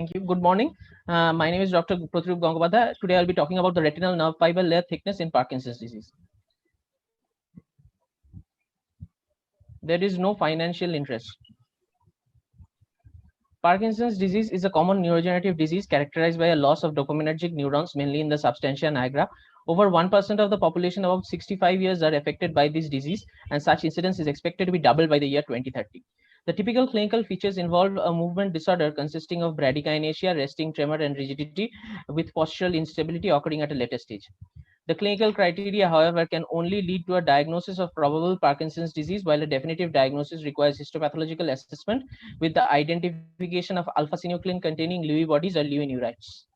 Thank you. Good morning. My name is Dr. Pratrup Gangabadha. Today I'll be talking about the retinal nerve fiber layer thickness in Parkinson's disease. There is no financial interest. Parkinson's disease is a common neurodegenerative disease characterized by a loss of dopaminergic neurons, mainly in the substantia nigra. Over 1% of the population above 65 years are affected by this disease, and such incidence is expected to be doubled by the year 2030. The typical clinical features involve a movement disorder consisting of bradykinesia, resting tremor, and rigidity, with postural instability occurring at a later stage. The clinical criteria, however, can only lead to a diagnosis of probable Parkinson's disease, while a definitive diagnosis requires histopathological assessment with the identification of alpha-synuclein containing Lewy bodies or Lewy neurites.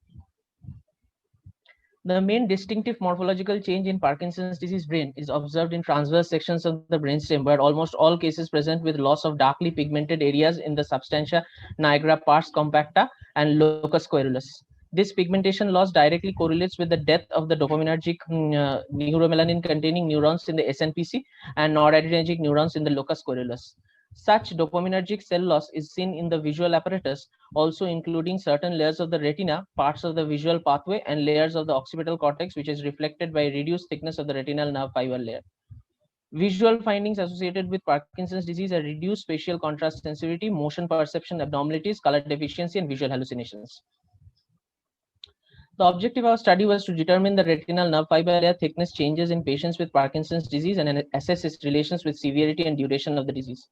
The main distinctive morphological change in Parkinson's disease brain is observed in transverse sections of the brainstem, where almost all cases present with loss of darkly pigmented areas in the substantia nigra, pars compacta, and locus coeruleus. This pigmentation loss directly correlates with the death of the dopaminergic neuromelanin containing neurons in the SNPC and noradrenergic neurons in the locus coeruleus. Such dopaminergic cell loss is seen in the visual apparatus, also including certain layers of the retina, parts of the visual pathway, and layers of the occipital cortex, which is reflected by reduced thickness of the retinal nerve fiber layer. Visual findings associated with Parkinson's disease are reduced spatial contrast sensitivity, motion perception abnormalities, color deficiency, and visual hallucinations. The objective of our study was to determine the retinal nerve fiber layer thickness changes in patients with Parkinson's disease and assess its relations with severity and duration of the disease.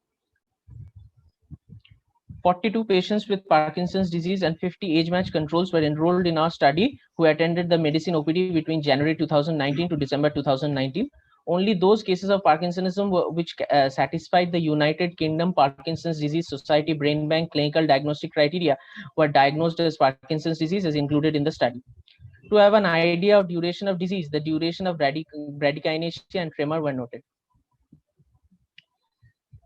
42 patients with Parkinson's disease and 50 age-matched controls were enrolled in our study who attended the medicine OPD between January 2019 to December 2019. Only those cases of Parkinsonism which satisfied the United Kingdom Parkinson's Disease Society Brain Bank clinical diagnostic criteria were diagnosed as Parkinson's disease as included in the study. To have an idea of duration of disease, the duration of bradykinesia and tremor were noted.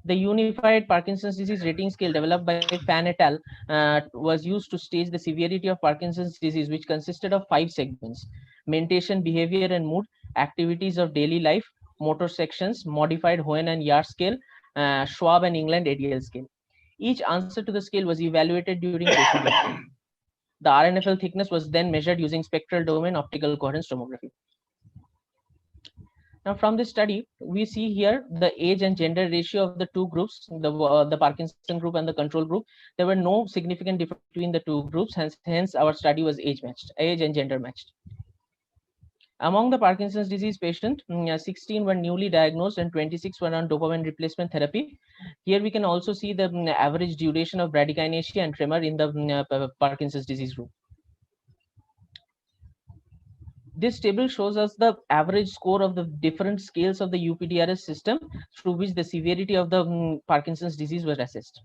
The Unified Parkinson's Disease Rating Scale developed by Fan et al. Was used to stage the severity of Parkinson's disease, which consisted of 5 segments: mentation, behavior and mood, activities of daily life, motor sections, modified Hoehn and Yahr scale, Schwab and England ADL scale. Each answer to the scale was evaluated during patient review. The RNFL thickness was then measured using spectral domain optical coherence tomography. Now, from this study, we see here the age and gender ratio of the two groups, the Parkinson group and the control group. There were no significant difference between the two groups, hence our study was age and gender matched. Among the Parkinson's disease patients, 16 were newly diagnosed and 26 were on dopamine replacement therapy. Here we can also see the average duration of bradykinesia and tremor in the Parkinson's disease group. This table shows us the average score of the different scales of the UPDRS system through which the severity of the Parkinson's disease was assessed.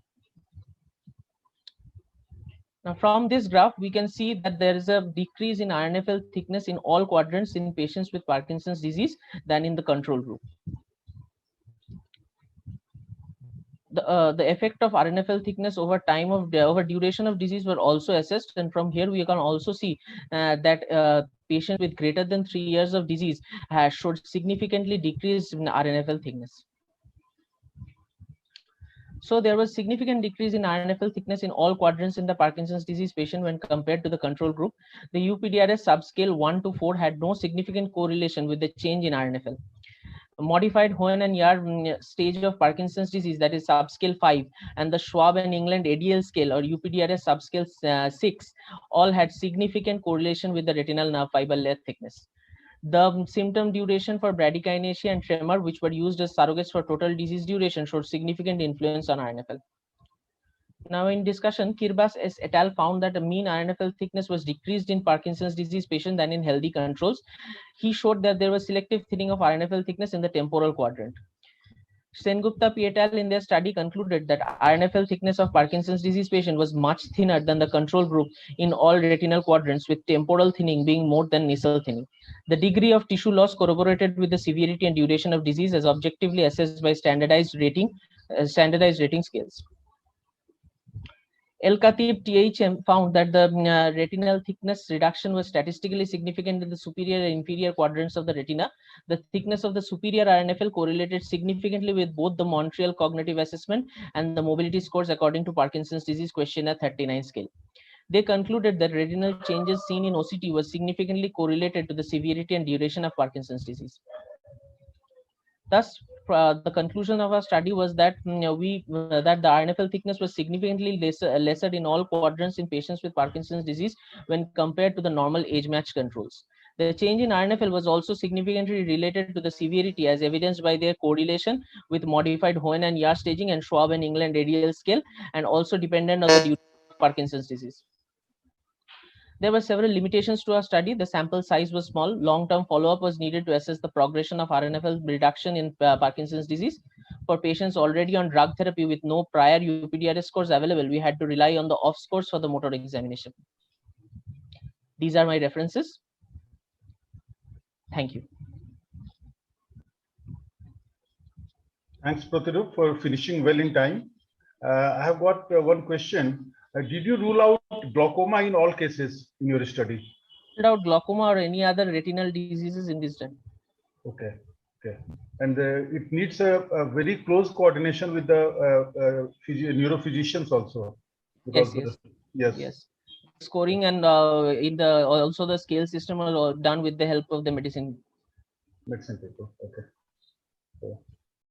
Now, from this graph, we can see that there is a decrease in RNFL thickness in all quadrants in patients with Parkinson's disease than in the control group. The effect of RNFL thickness over time of over duration of disease were also assessed, and from here we can also see that patients with greater than 3 years of disease showed significantly decreased in RNFL thickness. So there was significant decrease in RNFL thickness in all quadrants in the Parkinson's disease patient when compared to the control group. The UPDRS subscale 1 to 4 had no significant correlation with the change in RNFL. Modified Hoehn and Yahr stage of Parkinson's disease, that is subscale 5, and the Schwab and England ADL scale or UPDRS subscale 6, all had significant correlation with the retinal nerve fiber layer thickness. The symptom duration for bradykinesia and tremor, which were used as surrogates for total disease duration, showed significant influence on RNFL. Now, in discussion, Kirbas et al. Found that the mean RNFL thickness was decreased in Parkinson's disease patients than in healthy controls. He showed that there was selective thinning of RNFL thickness in the temporal quadrant. Sengupta et al. In their study concluded that RNFL thickness of Parkinson's disease patient was much thinner than the control group in all retinal quadrants, with temporal thinning being more than nasal thinning. The degree of tissue loss corroborated with the severity and duration of disease as objectively assessed by standardized rating scales. El-Khatib THM found that the retinal thickness reduction was statistically significant in the superior and inferior quadrants of the retina. The thickness of the superior RNFL correlated significantly with both the Montreal Cognitive Assessment and the mobility scores according to Parkinson's Disease Questionnaire 39 scale. They concluded that retinal changes seen in OCT was significantly correlated to the severity and duration of Parkinson's disease. Thus, the conclusion of our study was that that the RNFL thickness was significantly lesser in all quadrants in patients with Parkinson's disease when compared to the normal age-matched controls. The change in RNFL was also significantly related to the severity, as evidenced by their correlation with modified Hoehn and Yahr staging and Schwab and England radial scale, and also dependent on the duration of Parkinson's disease. There were several limitations to our study. The sample size was small. Long-term follow-up was needed to assess the progression of RNFL reduction in Parkinson's disease. For patients already on drug therapy with no prior UPDRS scores available, we had to rely on the off scores for the motor examination. These are my references. Thank you. Thanks, Pratirup, for finishing well in time. I have got one question. Did you rule out glaucoma in all cases in your study? Ruled out glaucoma or any other retinal diseases in this study. Okay, okay. And it needs a very close coordination with the neurophysicians also. Because yes. Scoring and in the also the scale system are done with the help of the medicine people. Okay. So,